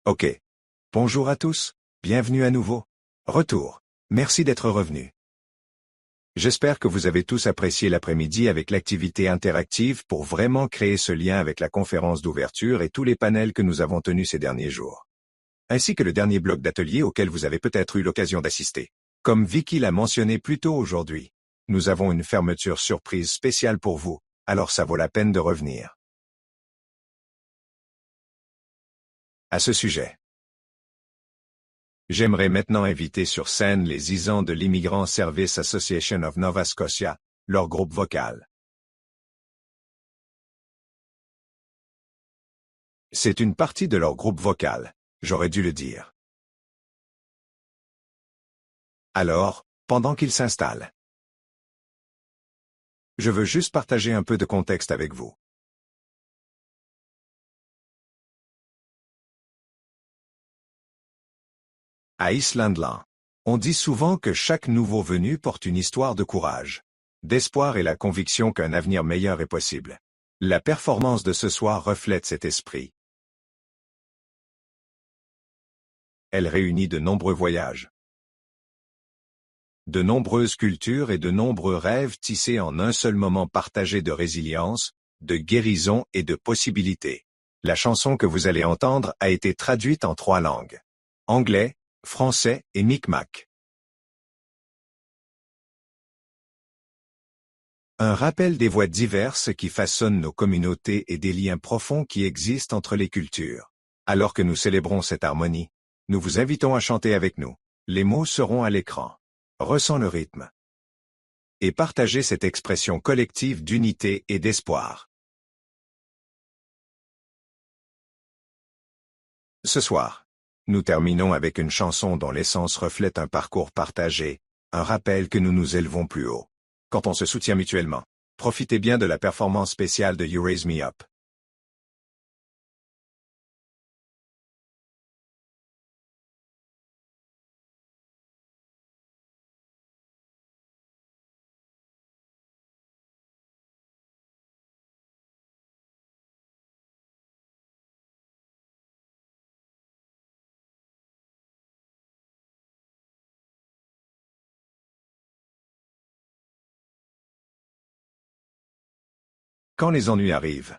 Ok. Bonjour à tous, bienvenue à nouveau. Retour. Merci d'être revenu. J'espère que vous avez tous apprécié l'après-midi avec l'activité interactive pour vraiment créer ce lien avec la conférence d'ouverture et tous les panels que nous avons tenus ces derniers jours. Ainsi que le dernier bloc d'atelier auquel vous avez peut-être eu l'occasion d'assister. Comme Vicky l'a mentionné plus tôt aujourd'hui, nous avons une fermeture surprise spéciale pour vous, alors ça vaut la peine de revenir. À ce sujet, j'aimerais maintenant inviter sur scène les ISAN de l'Immigrant Service Association of Nova Scotia, leur groupe vocal. C'est une partie de leur groupe vocal, j'aurais dû le dire. Alors, pendant qu'ils s'installent, je veux juste partager un peu de contexte avec vous. À Islandland, on dit souvent que chaque nouveau venu porte une histoire de courage, d'espoir et la conviction qu'un avenir meilleur est possible. La performance de ce soir reflète cet esprit. Elle réunit de nombreux voyages, de nombreuses cultures et de nombreux rêves tissés en un seul moment partagé de résilience, de guérison et de possibilités. La chanson que vous allez entendre a été traduite en 3 langues: anglais, français et Micmac. Un rappel des voix diverses qui façonnent nos communautés et des liens profonds qui existent entre les cultures. Alors que nous célébrons cette harmonie, nous vous invitons à chanter avec nous. Les mots seront à l'écran. Ressens le rythme. Et partagez cette expression collective d'unité et d'espoir. Ce soir, nous terminons avec une chanson dont l'essence reflète un parcours partagé, un rappel que nous nous élevons plus haut. Quand on se soutient mutuellement, profitez bien de la performance spéciale de You Raise Me Up. Quand les ennuis arrivent,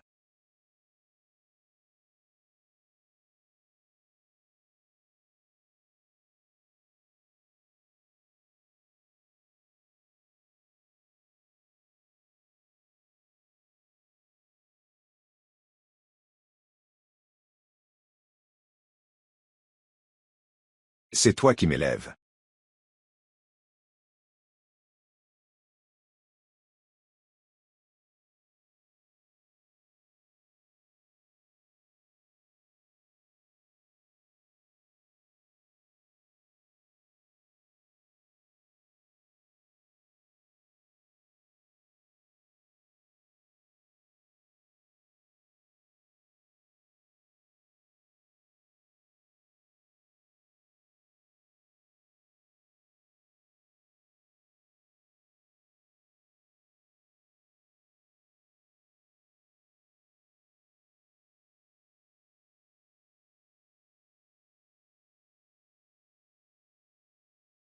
c'est toi qui m'élèves.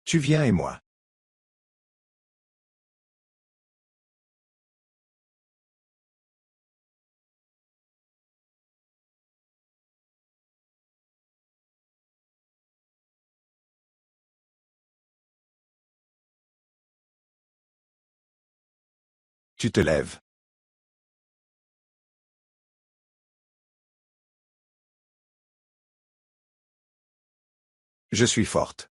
Tu viens et moi. Tu te lèves. Je suis forte.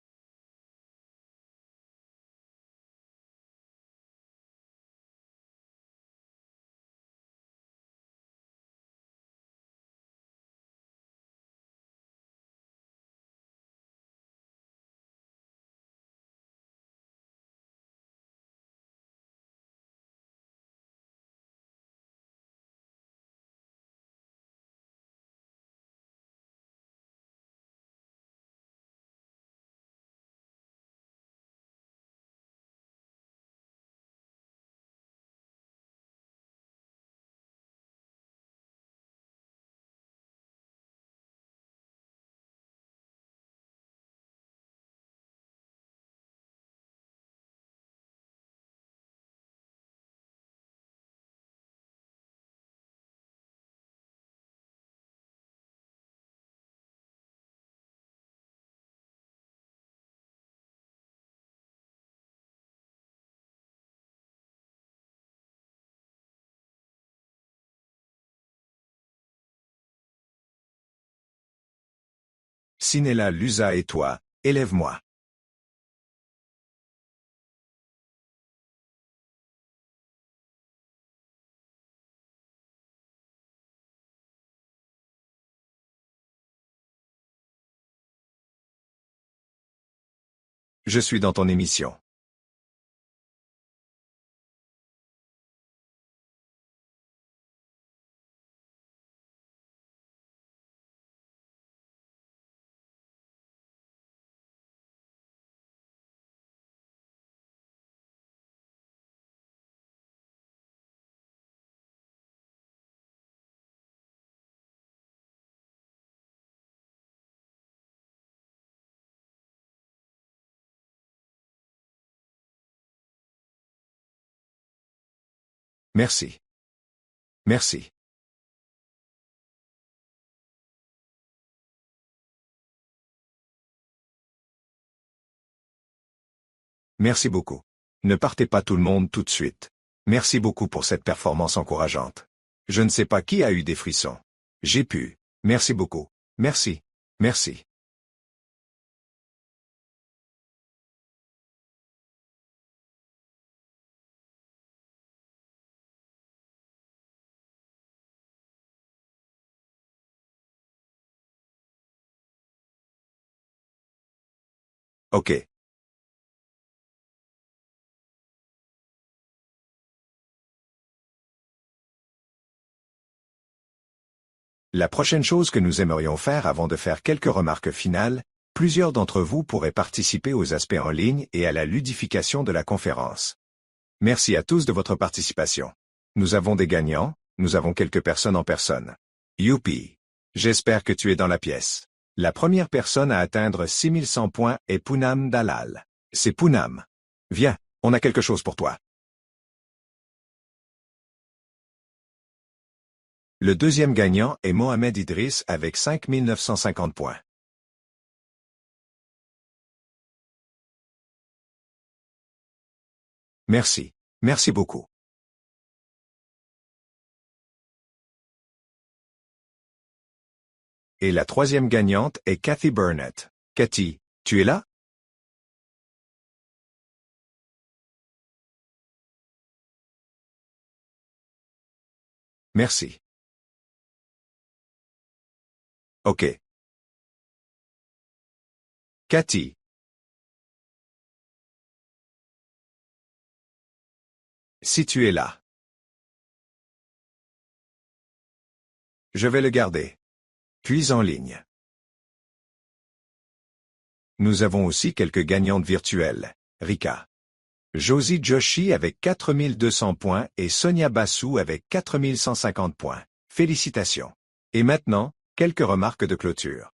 Sinella Lusa et toi, élève-moi. Je suis dans ton émission. Merci. Merci. Merci beaucoup. Ne partez pas tout le monde tout de suite. Merci beaucoup pour cette performance encourageante. Je ne sais pas qui a eu des frissons. J'ai pu. Merci beaucoup. Merci. Merci. OK. La prochaine chose que nous aimerions faire avant de faire quelques remarques finales, plusieurs d'entre vous pourraient participer aux aspects en ligne et à la ludification de la conférence. Merci à tous de votre participation. Nous avons des gagnants, nous avons quelques personnes en personne. Youpi! J'espère que tu es dans la pièce. La première personne à atteindre 6100 points est Poonam Dalal. C'est Poonam. Viens, on a quelque chose pour toi. Le deuxième gagnant est Mohamed Idriss avec 5950 points. Merci. Merci beaucoup. Et la troisième gagnante est Cathy Burnett. Cathy, tu es là? Merci. OK. Cathy, si tu es là, je vais le garder. Puis en ligne. Nous avons aussi quelques gagnantes virtuelles. Rika. Josie Joshi avec 4200 points et Sonia Bassou avec 4150 points. Félicitations. Et maintenant, quelques remarques de clôture.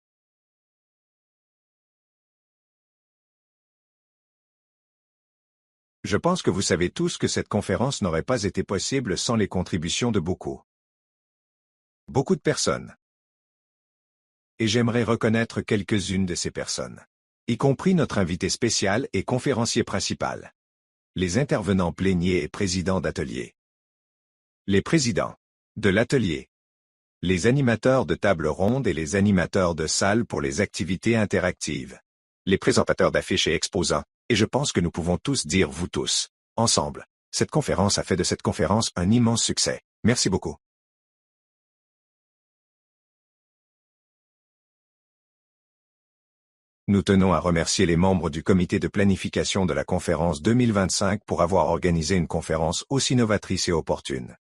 Je pense que vous savez tous que cette conférence n'aurait pas été possible sans les contributions de beaucoup. Beaucoup de personnes. Et j'aimerais reconnaître quelques-unes de ces personnes. Y compris notre invité spécial et conférencier principal. Les intervenants pléniers et présidents d'atelier. Les présidents de l'atelier. Les animateurs de table ronde et les animateurs de salle pour les activités interactives. Les présentateurs d'affiches et exposants, et je pense que nous pouvons tous dire vous tous, ensemble, cette conférence a fait de cette conférence un immense succès. Merci beaucoup. Nous tenons à remercier les membres du comité de planification de la conférence 2025 pour avoir organisé une conférence aussi novatrice et opportune.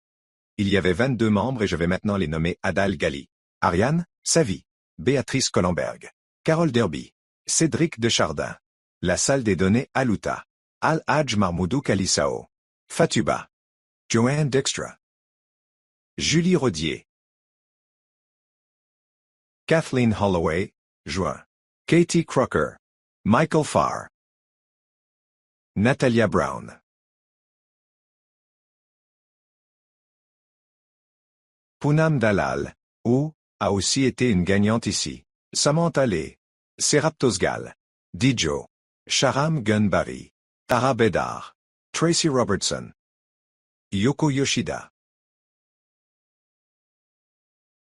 Il y avait 22 membres et je vais maintenant les nommer Adal Gali, Ariane, Savi, Béatrice Collenberg, Carole Derby, Cédric Dechardin, la salle des données Aluta, Al-Hajj Marmoudou Kalissao, Fatuba, Joanne Dextra, Julie Rodier, Kathleen Holloway, Juin, Katie Crocker, Michael Farr, Natalia Brown. Poonam Dalal, a aussi été une gagnante ici. Samantha Lee, Seraptos Gal, Dijo, Sharam Gunbari, Tara Bedar, Tracy Robertson, Yoko Yoshida,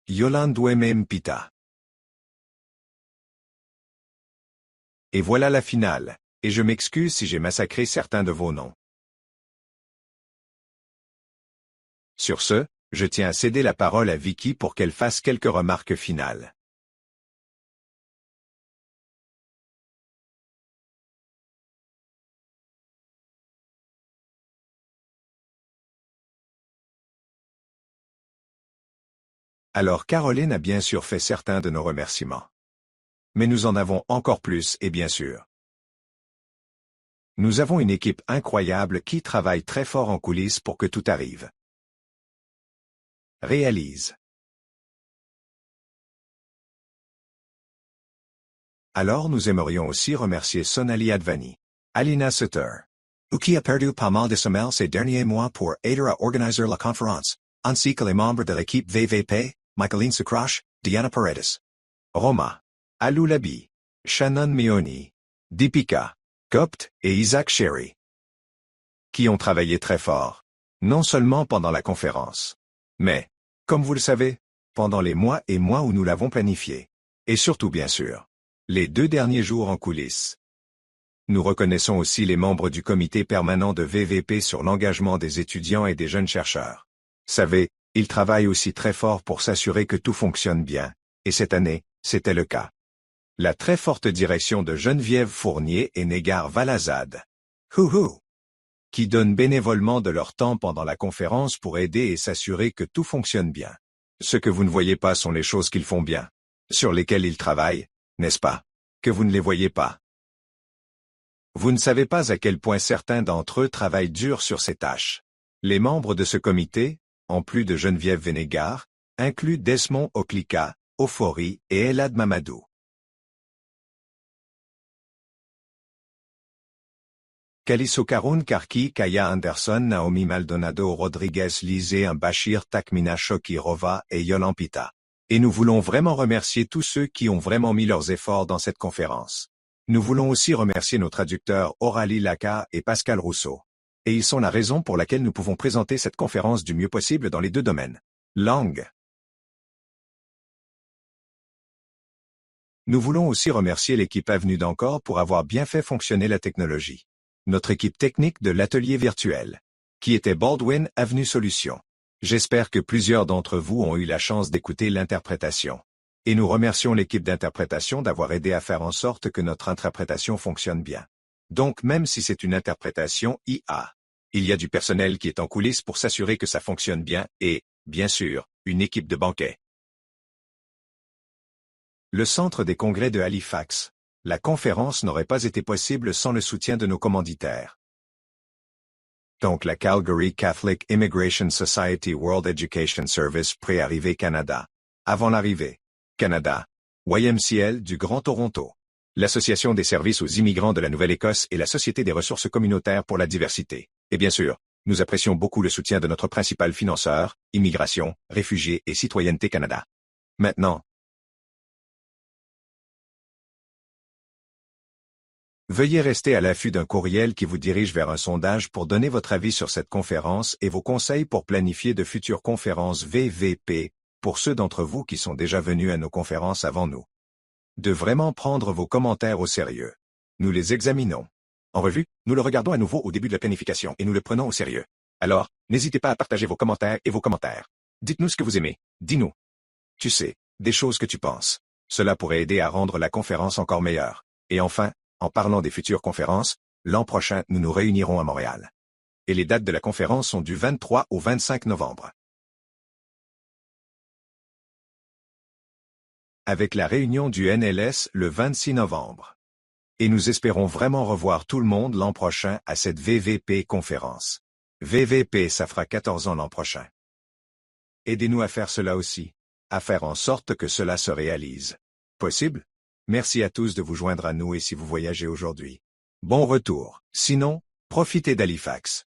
Yolande Mpita, Et voilà la finale, et je m'excuse si j'ai massacré certains de vos noms. Sur ce, je tiens à céder la parole à Vicky pour qu'elle fasse quelques remarques finales. Alors Caroline a bien sûr fait certains de nos remerciements. Mais nous en avons encore plus et bien sûr. Nous avons une équipe incroyable qui travaille très fort en coulisses pour que tout arrive. Réalise. Alors nous aimerions aussi remercier Sonali Advani, Alina Sutter, qui a perdu pas mal de semelles ces derniers mois pour aider à organiser la conférence, ainsi que les membres de l'équipe VVP, Michaeline Sucrash, Diana Paredes, Roma, Alou Labi, Shannon Meoni, Deepika, Copt et Isaac Sherry, qui ont travaillé très fort, non seulement pendant la conférence, mais, comme vous le savez, pendant les mois et mois où nous l'avons planifié, et surtout bien sûr, les 2 derniers jours en coulisses. Nous reconnaissons aussi les membres du comité permanent de VVP sur l'engagement des étudiants et des jeunes chercheurs. Savez, ils travaillent aussi très fort pour s'assurer que tout fonctionne bien, et cette année, c'était le cas. La très forte direction de Geneviève Fournier et Négar Valazade, qui donnent bénévolement de leur temps pendant la conférence pour aider et s'assurer que tout fonctionne bien. Ce que vous ne voyez pas sont les choses qu'ils font bien, sur lesquelles ils travaillent, n'est-ce pas, que vous ne les voyez pas. Vous ne savez pas à quel point certains d'entre eux travaillent dur sur ces tâches. Les membres de ce comité, en plus de Geneviève Vénégar, incluent Desmond Oklika, Ofori et Elad Mamadou. Kaliso Karun Karki, Kaya Anderson, Naomi Maldonado, Rodriguez Lizé, Bashir Takmina Shokirova et Yolampita. Et nous voulons vraiment remercier tous ceux qui ont vraiment mis leurs efforts dans cette conférence. Nous voulons aussi remercier nos traducteurs Aurélie Laca et Pascal Rousseau. Et ils sont la raison pour laquelle nous pouvons présenter cette conférence du mieux possible dans les 2 domaines. Langue. Nous voulons aussi remercier l'équipe Avenue d'Encore pour avoir bien fait fonctionner la technologie. Notre équipe technique de l'atelier virtuel, qui était Baldwin Avenue Solutions. J'espère que plusieurs d'entre vous ont eu la chance d'écouter l'interprétation. Et nous remercions l'équipe d'interprétation d'avoir aidé à faire en sorte que notre interprétation fonctionne bien. Donc même si c'est une interprétation IA, il y a du personnel qui est en coulisses pour s'assurer que ça fonctionne bien et, bien sûr, une équipe de banquet. Le Centre des congrès de Halifax. La conférence n'aurait pas été possible sans le soutien de nos commanditaires. Donc la Calgary Catholic Immigration Society World Education Service Pré-Arrivée Canada. Avant l'arrivée. Canada. YMCL du Grand Toronto. L'Association des services aux immigrants de la Nouvelle-Écosse et la Société des ressources communautaires pour la diversité. Et bien sûr, nous apprécions beaucoup le soutien de notre principal financeur, Immigration, Réfugiés et Citoyenneté Canada. Maintenant, veuillez rester à l'affût d'un courriel qui vous dirige vers un sondage pour donner votre avis sur cette conférence et vos conseils pour planifier de futures conférences VVP, pour ceux d'entre vous qui sont déjà venus à nos conférences avant nous. De vraiment prendre vos commentaires au sérieux. Nous les examinons. En revue, nous le regardons à nouveau au début de la planification et nous le prenons au sérieux. Alors, n'hésitez pas à partager vos commentaires et vos commentaires. Dites-nous ce que vous aimez. Dis-nous. Tu sais, des choses que tu penses. Cela pourrait aider à rendre la conférence encore meilleure. Et enfin, en parlant des futures conférences, l'an prochain nous nous réunirons à Montréal. Et les dates de la conférence sont du 23 au 25 novembre. Avec la réunion du NLS le 26 novembre. Et nous espérons vraiment revoir tout le monde l'an prochain à cette VVP conférence. VVP, ça fera 14 ans l'an prochain. Aidez-nous à faire cela aussi, à faire en sorte que cela se réalise. Possible? Merci à tous de vous joindre à nous et si vous voyagez aujourd'hui. Bon retour. Sinon, profitez d'Halifax.